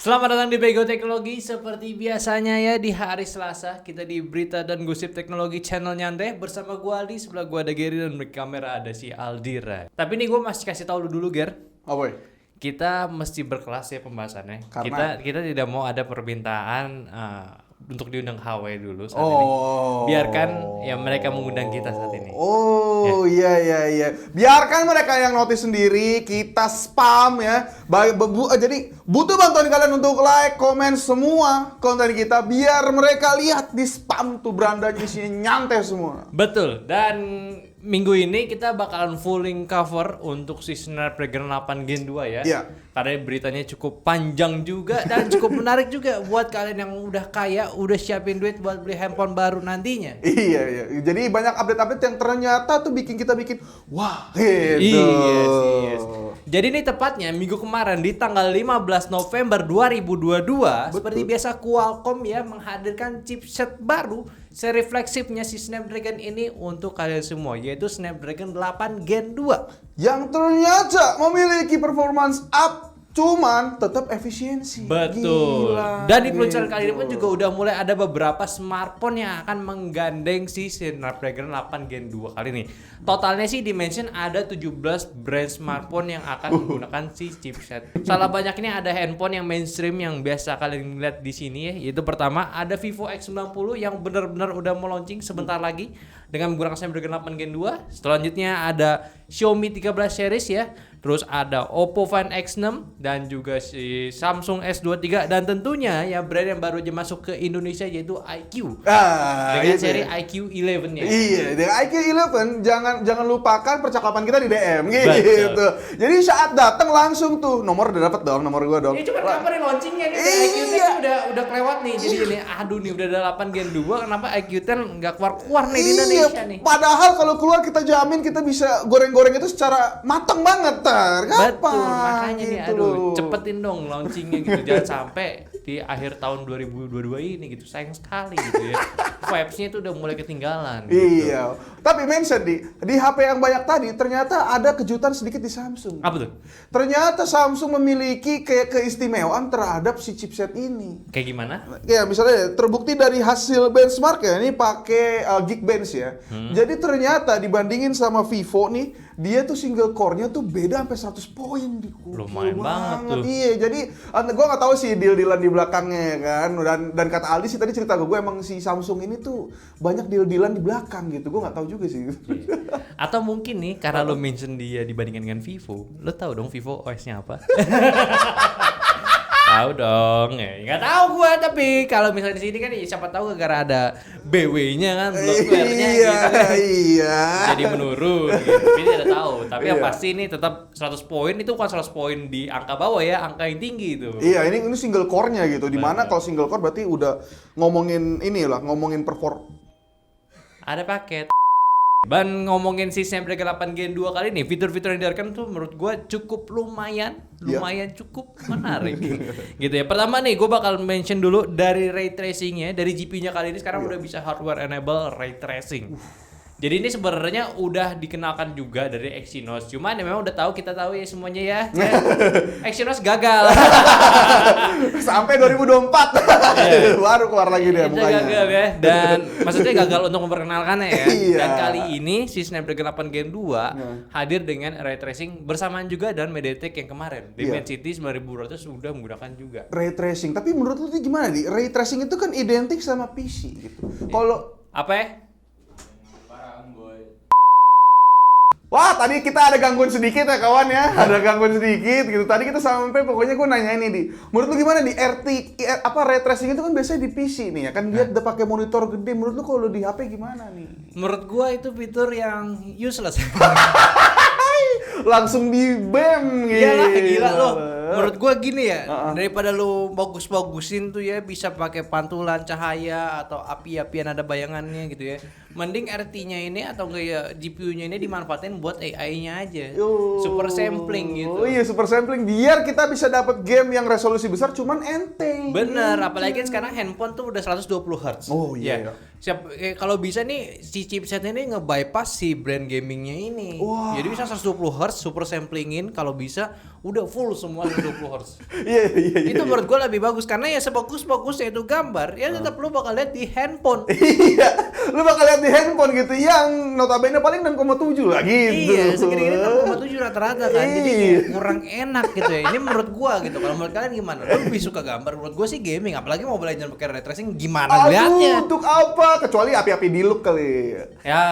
Selamat datang di Bego Teknologi. Seperti biasanya ya di hari Selasa kita di Berita dan Gosip Teknologi channel nyantai bersama gua Aldi, sebelah gua ada Gary dan di kamera ada si Aldira. Tapi nih gua masih kasih tahu dulu Ger. Oh boy. Kita mesti berkelas ya pembahasannya. Karena? Kita tidak mau ada permintaan untuk diundang HW dulu saat ini. Oh. Biarkan ya mereka mengundang kita saat ini. Oh iya. Biarkan mereka yang notice sendiri, kita spam ya. Jadi butuh bantuan kalian untuk like, komen semua konten kita biar mereka lihat di spam tuh berandanya isinya nyantai semua. Betul. Dan minggu ini kita bakalan fulling cover untuk si Snapdragon 8 Gen 2 ya. Iya. Karena beritanya cukup panjang juga dan cukup menarik juga buat kalian yang udah kaya, udah siapin duit buat beli handphone baru nantinya. Iya. Jadi banyak update-update yang ternyata tuh bikin wah gitu. Yes. Jadi ini tepatnya minggu kemarin di tanggal 15 November 2022. Betul. Seperti biasa Qualcomm ya menghadirkan chipset baru seri flagshipnya si Snapdragon ini untuk kalian semua, yaitu Snapdragon 8 Gen 2 yang ternyata memiliki performance up, cuman tetap efisiensi. Betul. Gila, Dan di peluncuran gitu. kali ini pun juga udah mulai ada beberapa smartphone yang akan menggandeng si Snapdragon 8 Gen 2 kali ini. Totalnya sih dimension ada 17 brand smartphone yang akan menggunakan si chipset. Salah banyak ini ada handphone yang mainstream yang biasa kalian lihat di sini ya. Yaitu pertama ada Vivo X90 yang benar-benar udah mau launching sebentar lagi dengan menggunakan Snapdragon 8 Gen 2. Selanjutnya ada Xiaomi 13 series ya. Terus ada Oppo Find X6 dan juga si Samsung S23 dan tentunya ya brand yang baru aja masuk ke Indonesia yaitu IQ. Dengan seri IQ 11 ya. Iya, dengan IQ 11 jangan lupakan percakapan kita di DM gitu. Jadi saat datang langsung tuh nomor udah dapat dong, nomor gua dong. Ini cuma kabar launchingnya nih IQ 10 udah kelewat nih. Jadi ini aduh nih udah ada 8 Gen 2 kenapa IQ 10 enggak keluar nih di Indonesia nih. Padahal kalau keluar kita jamin kita bisa goreng-goreng itu secara matang banget. Kapan? Betul, makanya gitu nih aduh cepetin dong launchingnya gitu. Jangan sampai di akhir tahun 2022 ini gitu, sayang sekali gitu ya. Vibes-nya itu udah mulai ketinggalan gitu. Iya, tapi mention di HP yang banyak tadi ternyata ada kejutan sedikit di Samsung. Apa tuh? Ternyata Samsung memiliki kayak keistimewaan terhadap si chipset ini. Kayak gimana? Ya misalnya terbukti dari hasil benchmark ya, ini pakai Geekbench ya. Jadi ternyata dibandingin sama Vivo nih, dia tuh single core-nya tuh beda sampai 100 poin. Lumayan banget tuh. Iya, jadi gue nggak tahu sih deal-dealan di belakangnya kan. Dan kata Aldi sih tadi cerita ke gue emang si Samsung ini tuh banyak deal-dealan di belakang gitu. Gue nggak tahu juga sih. Atau mungkin nih karena lo mention dia dibandingkan dengan Vivo, lo tahu dong Vivo OS-nya apa? Tahu dong, ya nggak tahu gua, tapi kalau misalnya di sini kan ya siapa tahu gara ada BW-nya kan bloatware-nya gitu kan. Iya. Jadi menurun gitu. Tapi tidak tahu, tapi yang Iya. pasti ini tetap 100 poin itu bukan 100 poin di angka bawah ya, angka yang tinggi itu. Iya, ini single core-nya gitu. Dimana kalau single core berarti udah ngomongin perform. Ada paket. Dan ngomongin si Snapdragon 8 Gen 2 kali ini, fitur-fitur yang diharikan tuh menurut gue cukup lumayan cukup menarik gitu ya. Pertama nih gue bakal mention dulu dari ray tracingnya, dari GPU-nya kali ini sekarang udah bisa hardware enable ray tracing. Jadi ini sebenarnya udah dikenalkan juga dari Exynos. Cuman ya memang kita tahu ya semuanya ya. Exynos gagal. Sampai 2024. Baru keluar lagi dia Itu mukanya. gagal ya. Dan maksudnya gagal untuk memperkenalkannya ya. Iya. Dan kali ini si Snapdragon 8 Gen 2 hadir dengan ray tracing bersamaan juga dengan MediaTek yang kemarin. Dimensity 9200 sudah menggunakan juga. Ray tracing. Tapi menurut lu tuh gimana nih? Ray tracing itu kan identik sama PC gitu. Kalau Apa ya? wah, tadi kita ada gangguan sedikit ya kawan ya. Ada gangguan sedikit gitu. Tadi kita sampai pokoknya gue nanya ini di. Menurut lu gimana di ray tracing itu kan biasanya di PC nih ya. Kan dia udah pakai monitor gede. Menurut lu kalau di HP gimana nih? Menurut gua itu fitur yang useless. Langsung di BEM gitu. Iyalah, gila lo. Menurut gua gini ya, daripada lu bagus-bagusin tuh ya bisa pakai pantulan cahaya atau api-apian ada bayangannya gitu ya. mending RT-nya ini atau kayak GPU-nya ini dimanfaatin buat AI-nya aja. Oh. Super sampling gitu. Oh iya, super sampling biar kita bisa dapat game yang resolusi besar cuman enteng. Bener, apalagi kan sekarang handphone tuh udah 120 Hz. Oh iya. Ya. Kalau bisa nih si chipset ini nge-bypass si brand gamingnya ini. Wah. Jadi bisa 120 Hz super samplingin, kalau bisa udah full semua 120 Hz. Iya. Itu menurut gua lebih bagus karena ya sebagus-bagusnya itu gambar, ya tetap lu bakal lihat di handphone. Iya, lu bakal lihat di handphone gitu yang notabene paling 6,7 lah gitu. Iya, segini-gini 6,7 rata-rata kan. Jadi Iya. kayak kurang enak gitu ya. Ini menurut gua gitu. Kalau menurut kalian gimana? Lu lebih suka gambar? Menurut gua sih gaming, apalagi mau belajar pakai ray tracing gimana lihatnya? Untuk apa? Kecuali api-api di look kali. Ya,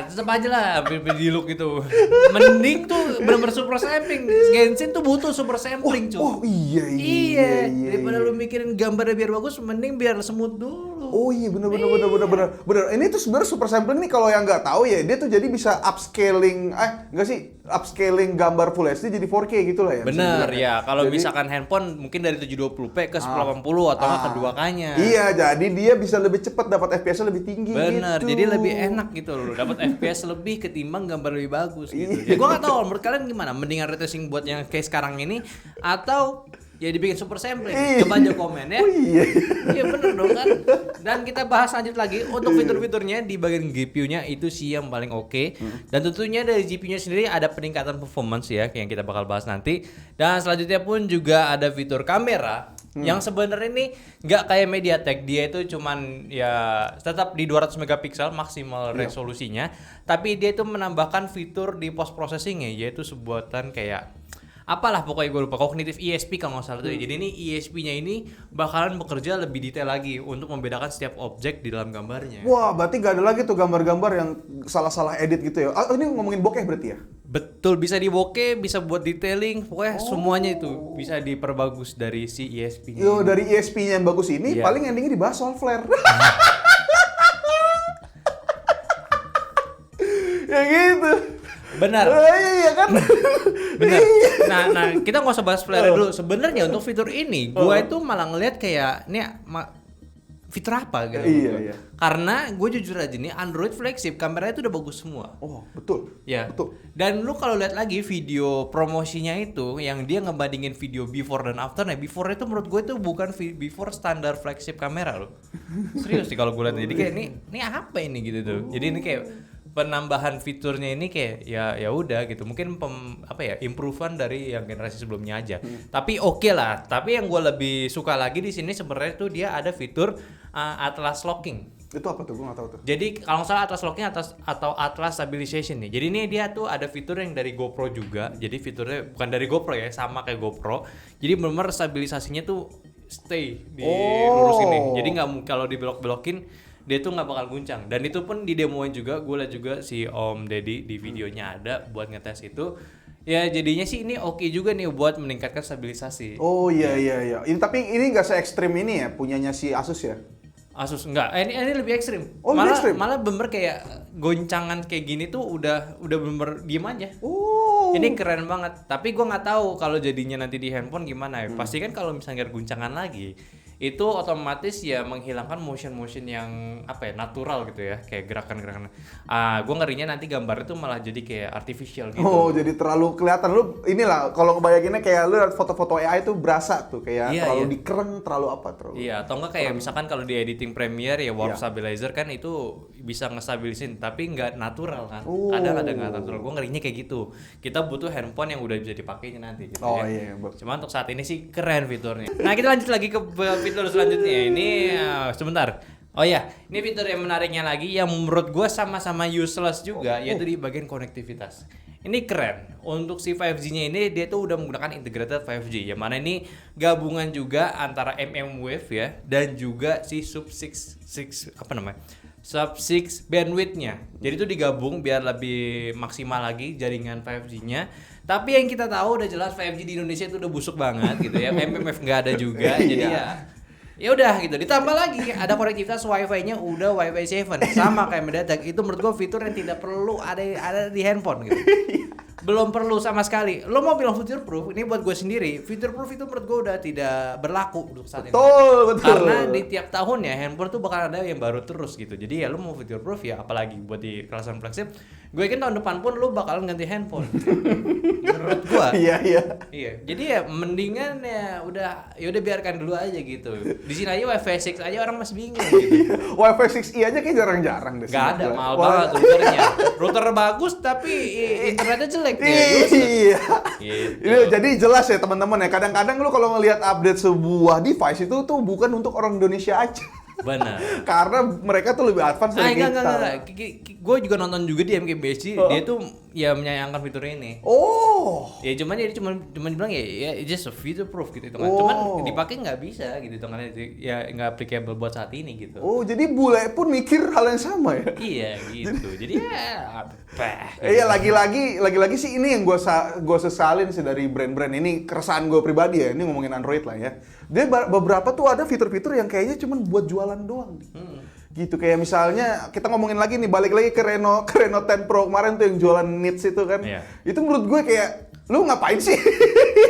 tetap aja lah di look gitu. Mending tuh bener-bener super sampling. Genshin tuh butuh super sampling, cuy. Oh iya. Daripada lu mikirin gambarnya biar bagus, mending biar semut dulu. Oh iya bener. Ini tuh sebenarnya super sampling nih kalau yang nggak tahu ya dia tuh jadi bisa upscaling upscaling gambar Full HD jadi 4K gitu lah ya. Bener ya. Kalau misalkan handphone mungkin dari 720p ke 1080 atau nggak kedua-kanya. Iya, jadi dia bisa lebih cepat dapat FPS-nya lebih tinggi. Bener, gitu. jadi lebih enak gitu loh. Dapat FPS lebih ketimbang gambar lebih bagus gitu. Ya gua nggak tahu menurut kalian gimana? Mendingan ray tracing buat yang kayak sekarang ini atau ya dibikin super sampling. Coba aja komen ya. Oh iya. Iya bener dong kan. Dan kita bahas lanjut lagi untuk fitur-fiturnya di bagian GPU-nya itu sih yang paling oke. Dan tentunya dari GPU-nya sendiri ada peningkatan performance ya yang kita bakal bahas nanti. Dan selanjutnya pun juga ada fitur kamera yang sebenarnya ini nggak kayak MediaTek, dia itu cuman ya tetap di 200 megapiksel maksimal resolusinya, tapi dia itu menambahkan fitur di post processing-nya yaitu sebutan kayak apalah pokoknya gue lupa, cognitive ESP kalau nggak salah tuh. Jadi ini ESP-nya ini bakalan bekerja lebih detail lagi untuk membedakan setiap objek di dalam gambarnya. Wah, berarti gak ada lagi tuh gambar-gambar yang salah-salah edit gitu ya. Ini ngomongin bokeh berarti ya? Betul, bisa di bokeh, bisa buat detailing, pokoknya semuanya itu bisa diperbagus dari si ESP-nya. Yo, dari ESP-nya yang bagus ini paling endingnya dibahas soal flare. Ya gitu. Benar. Iya kan? Benar. Nah, kita nggak usah bahas flare dulu. Sebenarnya untuk fitur ini, gua itu malah ngelihat kayak ini fitur apa gitu. Iya. Karena gue jujur aja nih, Android flagship kameranya itu udah bagus semua. Oh, betul. Ya. Betul. Dan lu kalau lihat lagi video promosinya itu yang dia ngebandingin video before dan after, nah before itu menurut gue itu bukan before standar flagship kamera loh. Serius sih kalau gue lihat. Jadi kayak ini apa ini gitu tuh. Jadi ini kayak penambahan fiturnya ini kayak ya udah gitu. Mungkin improvean dari yang generasi sebelumnya aja. Tapi oke lah. Tapi yang gue lebih suka lagi di sini sebenarnya tuh dia ada fitur Atlas Locking. Itu apa tuh? Gue nggak tahu tuh. Jadi kalau nggak salah Atlas Locking atau Atlas Stabilization nih. Jadi ini dia tuh ada fitur yang dari GoPro juga. Jadi fiturnya bukan dari GoPro ya, sama kayak GoPro. Jadi benar-benar stabilisasinya tuh stay di lurus ini. Jadi nggak kalau dibelok-belokin dia tuh nggak bakal guncang. Dan itu pun didemoin juga. Gue liat juga si Om Deddy di videonya ada buat ngetes itu. Ya jadinya sih ini oke juga nih buat meningkatkan stabilisasi. Oh iya. Tapi ini nggak se-ekstrim ini ya punyanya si Asus ya? Asus enggak, ini lebih ekstrim. Oh, lebih ekstrim? Malah bener kayak goncangan kayak gini tuh udah bener diem aja. Oh. Ini keren banget. Tapi gua nggak tahu kalau jadinya nanti di handphone gimana ya. Pasti kan kalau misalnya guncangan lagi, itu otomatis ya menghilangkan motion yang natural gitu ya, kayak gerakan-gerakan. Gua ngerinya nanti gambar itu malah jadi kayak artificial gitu. Oh, jadi terlalu kelihatan. Lu inilah kalau ngebayanginnya kayak lu lihat foto-foto AI tuh berasa tuh kayak terlalu dikereng, terlalu apa terlalu. Iya, atau enggak kayak misalkan kalau di editing Premiere ya warp stabilizer kan itu bisa ngestabilisin tapi nggak natural kan. Kadang ada nggak natural. Gua ngerinya kayak gitu. Kita butuh handphone yang udah bisa dipakainya nanti gitu ya. Iya. Cuma untuk saat ini sih keren fiturnya. Nah, kita lanjut lagi ke fitur selanjutnya. Ini sebentar. Oh ya, ini fitur yang menariknya lagi yang menurut gue sama-sama useless juga, yaitu di bagian konektivitas. Ini keren. Untuk si 5G-nya ini dia tuh udah menggunakan integrated 5G, yang mana ini gabungan juga antara mmWave ya dan juga si sub-6 bandwidth-nya. Jadi itu digabung biar lebih maksimal lagi jaringan 5G-nya. Tapi yang kita tahu udah jelas 5G di Indonesia itu udah busuk banget gitu ya. MMF nggak ada juga. Jadi ya udah gitu. Ditambah lagi ada konektivitas Wi-Fi-nya udah Wi-Fi 7 sama kayak MediaTek. Itu menurut gua fitur yang tidak perlu ada di handphone gitu. belum perlu sama sekali. Lo mau bilang future proof, ini buat gue sendiri. Future proof itu menurut gue udah tidak berlaku untuk saat ini. Betul. Karena di tiap tahun ya handphone tuh bakal ada yang baru terus gitu. Jadi ya lo mau future proof ya, apalagi buat di kelasan flagship. Gue yakin tahun depan pun lo bakalan ganti handphone. Menurut gue. Iya. Jadi ya mendingan ya udah biarkan dulu aja gitu. Di sini aja Wi-Fi 6 aja orang masih bingung gitu. Wi-Fi 6E aja kayak jarang-jarang deh. Gak ada, mahal banget routernya. Router bagus tapi internetnya jelek. Iya. Gitu. Ini jadi jelas ya teman-teman ya. Kadang-kadang lu kalau ngelihat update sebuah device itu tuh bukan untuk orang Indonesia aja. Benar. Karena mereka tuh lebih advance dari kita. Enggak. Gue juga nonton juga di MKBHD, dia tuh ya menyayangkan fitur ini. Oh. Ya cuman bilang ya it's just a future proof gitu kan. Cuman dipakai nggak bisa gitu hitungannya, ya nggak applicable buat saat ini gitu. Oh, jadi bule pun mikir hal yang sama ya? Iya gitu. Jadi ya apa? Iya, lagi-lagi sih ini yang gue sesalin sih dari brand-brand ini, keresahan gue pribadi ya. Ini ngomongin Android lah ya. Dia beberapa tuh ada fitur-fitur yang kayaknya cuman buat jualan doang. Gitu, kayak misalnya kita ngomongin lagi nih, balik lagi ke Reno 10 Pro kemarin tuh yang jualan nits itu kan. Iya. Itu menurut gue kayak lu ngapain sih?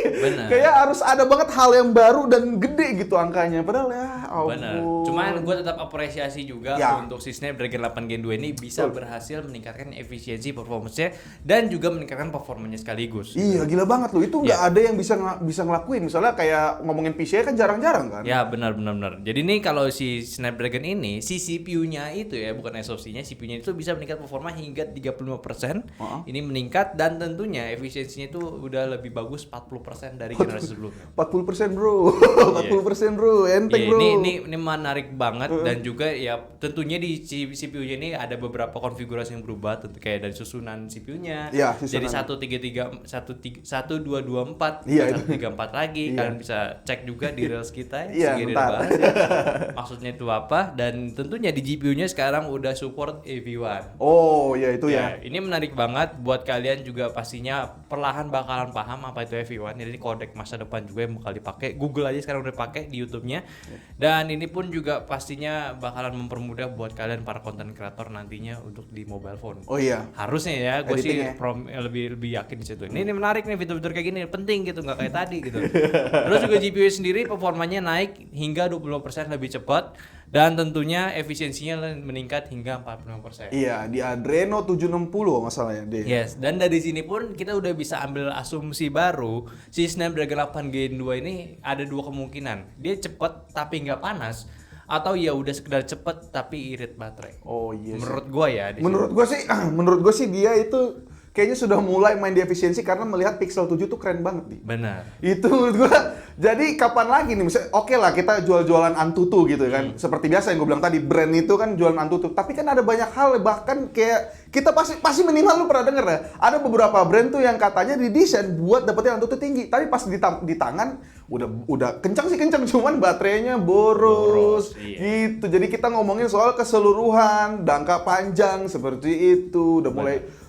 Benar. Kayak harus ada banget hal yang baru dan gede gitu angkanya. Padahal ya ampun. Benar. Cuman gue tetap apresiasi juga Ya. untuk si Snapdragon 8 Gen 2 ini bisa berhasil meningkatkan efisiensi performance-nya dan juga meningkatkan performanya sekaligus. Iya, gila banget lu. Itu nggak ada yang bisa ngelakuin. Misalnya kayak ngomongin PCI kan jarang-jarang kan. Ya benar. Jadi nih kalau si Snapdragon ini, si CPU-nya itu ya, bukan SoC-nya, CPU-nya itu bisa meningkat performa hingga 35%. Ini meningkat dan tentunya efisiensinya itu udah lebih bagus 40% dari generasi sebelumnya. 40% bro, 40% bro, enteng bro. Ini menarik banget dan juga ya tentunya di CPU-nya ini ada beberapa konfigurasi yang berubah, tentu kayak dari susunan CPU-nya. Iya, susunan. Jadi 1224, Iya, 134 lagi. Iya. Kalian bisa cek juga di Reels kita Iya, segini bentar. bahas ya. Maksudnya itu apa, dan tentunya di GPU-nya sekarang udah support AV1. Oh, ya itu ya. Ini menarik banget buat kalian juga, pastinya perlahan bakalan paham apa itu AV1. Jadi ini codec masa depan juga yang bakal dipakai. Google aja sekarang udah pakai di YouTube-nya. Dan ini pun juga pastinya bakalan mempermudah buat kalian para content creator nantinya untuk di mobile phone. Oh iya. Harusnya ya, gue sih Editing ya. lebih yakin di situ. Ini menarik nih, fitur-fitur kayak gini penting gitu, nggak kayak tadi gitu. Terus juga GPU sendiri performanya naik hingga 20% lebih cepat dan tentunya efisiensinya meningkat hingga 45%. Iya, di Adreno 760 masalahnya deh. Yes, dan dari sini pun kita udah bisa ambil asumsi baru, si Snapdragon 8 Gen 2 ini ada dua kemungkinan. Dia cepet tapi nggak panas, atau ya udah sekedar cepet tapi irit baterai. Oh iya. Menurut gua ya. Menurut gue sih dia itu kayaknya sudah mulai main di efisiensi karena melihat Pixel 7 tuh keren banget nih. Benar. Itu menurut gua. Jadi kapan lagi nih, misalnya oke lah kita jual-jualan Antutu gitu kan. Seperti biasa yang gue bilang tadi, brand itu kan jualan Antutu. Tapi kan ada banyak hal, bahkan kayak kita pasti minimal lu pernah denger ya. Ada beberapa brand tuh yang katanya didesain buat dapetin Antutu tinggi. Tapi pas di tangan udah kencang sih kencang, cuman baterainya boros iya. gitu. Jadi kita ngomongin soal keseluruhan, jangka panjang seperti itu.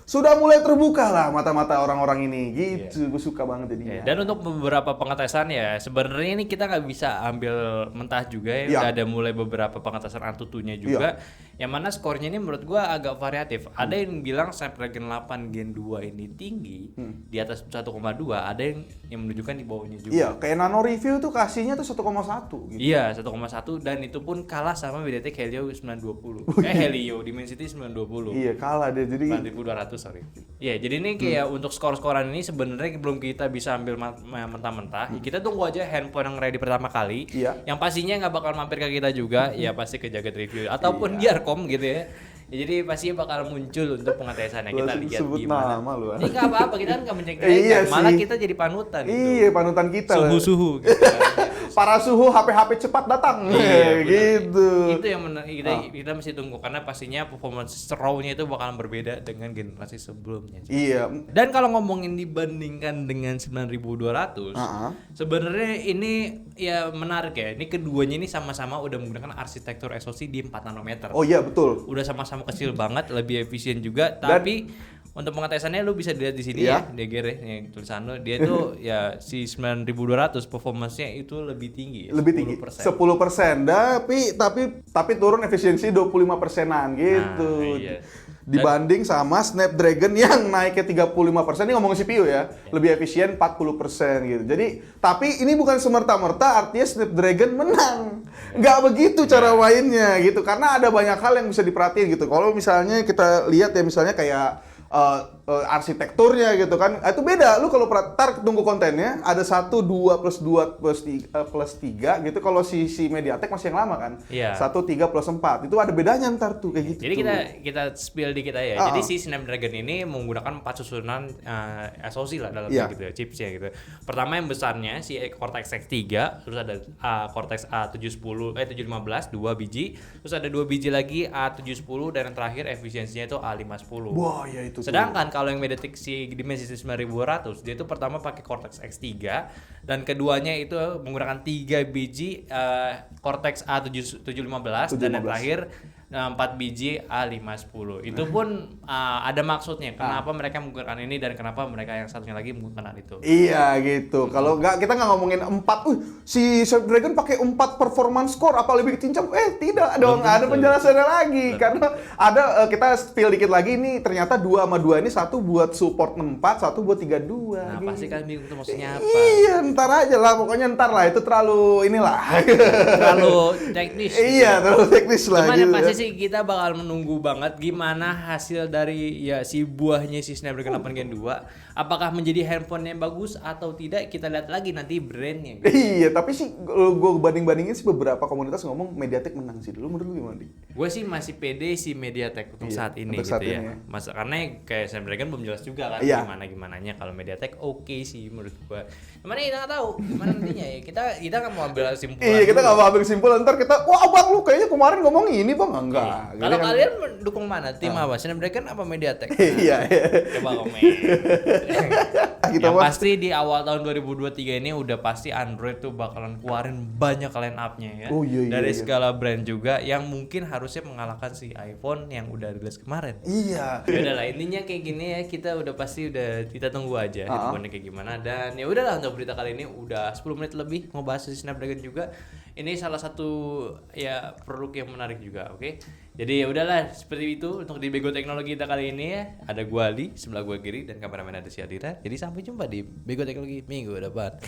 Sudah mulai terbuka lah mata-mata orang-orang ini gitu. Gue suka banget jadinya. Dan untuk beberapa pengetesan ya, sebenarnya ini kita nggak bisa ambil mentah juga ya. Udah ada mulai beberapa pengetesan Antutunya juga. Yang mana skornya ini menurut gua agak variatif. Ada yang bilang Snapdragon 8 Gen 2 ini tinggi di atas 1,2, ada yang menunjukkan di bawahnya juga. Iya, kayak Nano Review tuh kasihnya tuh 1,1 gitu. Iya, 1,1, dan itu pun kalah sama MediaTek Helio 920. Helio Dimensity 920. Iya, kalah deh. Jadi 9200, sorry. Iya, jadi ini kayak untuk skor-skoran ini sebenarnya belum kita bisa ambil mentah-mentah. Kita tunggu aja handphone yang ready pertama kali. Iya. Yang pastinya nggak bakal mampir ke kita juga, ya pasti ke Jagat Review ataupun Diarcom gitu ya. Ya, jadi pasti bakal muncul untuk pengetesannya. Kita lihat sebut gimana. nama lu. Ini nggak apa-apa, kita kan nggak menjengkelkan. Iya Malah sih. kita jadi panutan gitu. Iya, panutan kita. Suhu-suhu gitu kan. Para suhu HP cepat datang. Iya, gitu. Itu yang kita mesti tunggu, karena pastinya performance raw-nya itu bakalan berbeda dengan generasi sebelumnya. Iya. Dan kalau ngomongin dibandingkan dengan 9200, sebenarnya ini ya menarik ya. Ini keduanya ini sama-sama udah menggunakan arsitektur SoC di 4 nanometer. Oh iya, betul. Udah sama-sama kecil banget, lebih efisien juga, tapi untuk pengetesannya lu bisa dilihat di sini ya, DGR ya, tulisan lu. Dia tuh ya si 9200 performance-nya itu lebih tinggi. Lebih tinggi. 10%. Tapi turun efisiensi 25%-an gitu. Nah, iya. dibanding sama Snapdragon yang naiknya 35%. Ini ngomong CPU ya, lebih efisien 40% gitu. Jadi, tapi ini bukan semerta-merta artinya Snapdragon menang. Nggak begitu cara mainnya gitu, karena ada banyak hal yang bisa diperhatiin gitu. Kalau misalnya kita lihat ya, misalnya kayak arsitekturnya gitu kan, itu beda. Lu kalau tar tunggu kontennya ada 1, 2 plus 2 plus 3 gitu. Kalau si MediaTek masih yang lama kan, 1, 3 plus 4 itu ada bedanya ntar tuh kayak gitu. Jadi kita spill dikit aja. Jadi si Snapdragon ini menggunakan 4 susunan SoC lah dalamnya gitu ya, chipsnya gitu. Pertama yang besarnya si Cortex X3, terus ada Cortex A715 2 biji, terus ada 2 biji lagi A710, dan yang terakhir efisiensinya itu A510. Wah, ya itu. Sedangkan kalau yang MediaTek si Dimensity 9200, dia itu pertama pakai Cortex X3, dan keduanya itu menggunakan 3 biji Cortex A715, dan yang terakhir 4 biji A510. Itu pun ada maksudnya kenapa mereka menggunakan ini dan kenapa mereka yang satunya lagi menggunakan itu. Iya gitu. Kalau kita nggak ngomongin 4, si Snapdragon pakai 4 performance core apa lebih cincang? Tidak dong, ada penjelasannya lagi. Karena ada kita spill dikit lagi nih, ternyata 2 sama 2 ini satu buat support 4, satu buat 32. Nah, gitu. pasti kan bingung tuh maksudnya apa. Iya, ntar aja lah, pokoknya ntar lah, itu terlalu inilah. Terlalu teknis. Iya, terlalu teknis lah. Cuman gitu, yang pasti sih kita bakal menunggu banget gimana hasil dari ya si buahnya si Snapdragon 8 Gen 2. Apakah menjadi handphone yang bagus atau tidak, kita lihat lagi nanti brandnya. Gitu. Iya, tapi sih gue banding-bandingin sih beberapa komunitas ngomong MediaTek menang sih. Dulu menurut lu gimana, Dik? Gue sih masih pede si MediaTek untuk saat ini untuk gitu saat ya. ini. Masa karena kayak Snapdragon belum jelas juga kan gimana-gimananya. Kalau MediaTek oke sih menurut gue. Cuman kita nggak tahu gimana nantinya ya. Kita kan mau ambil kesimpulan. Iya, kita nggak mau ambil kesimpulan. Ntar kita, wah abang lu kayaknya kemarin ngomong ini bang, enggak. Iya. Kalau kalian mendukung mana? Tim apa? Snapdragon apa MediaTek? Iya. Coba komen. Yang pasti di awal tahun 2023 ini udah pasti Android tuh bakalan keluarin banyak line up-nya ya. Dari segala brand juga yang mungkin harusnya mengalahkan si iPhone yang udah rilis kemarin. Iya. Ya udahlah, intinya kayak gini ya, kita kita tunggu aja handphone kayak gimana. Dan ya udahlah, untuk berita kali ini udah 10 menit lebih ngebahas si Snapdragon juga. Ini salah satu ya produk yang menarik juga, oke? Jadi ya udahlah, seperti itu untuk di Bego Teknologi kita kali ini ya. Ada gua Ali, sebelah gua kiri, dan kameramen ada si Adira. Jadi sampai jumpa di Bego Teknologi minggu depan.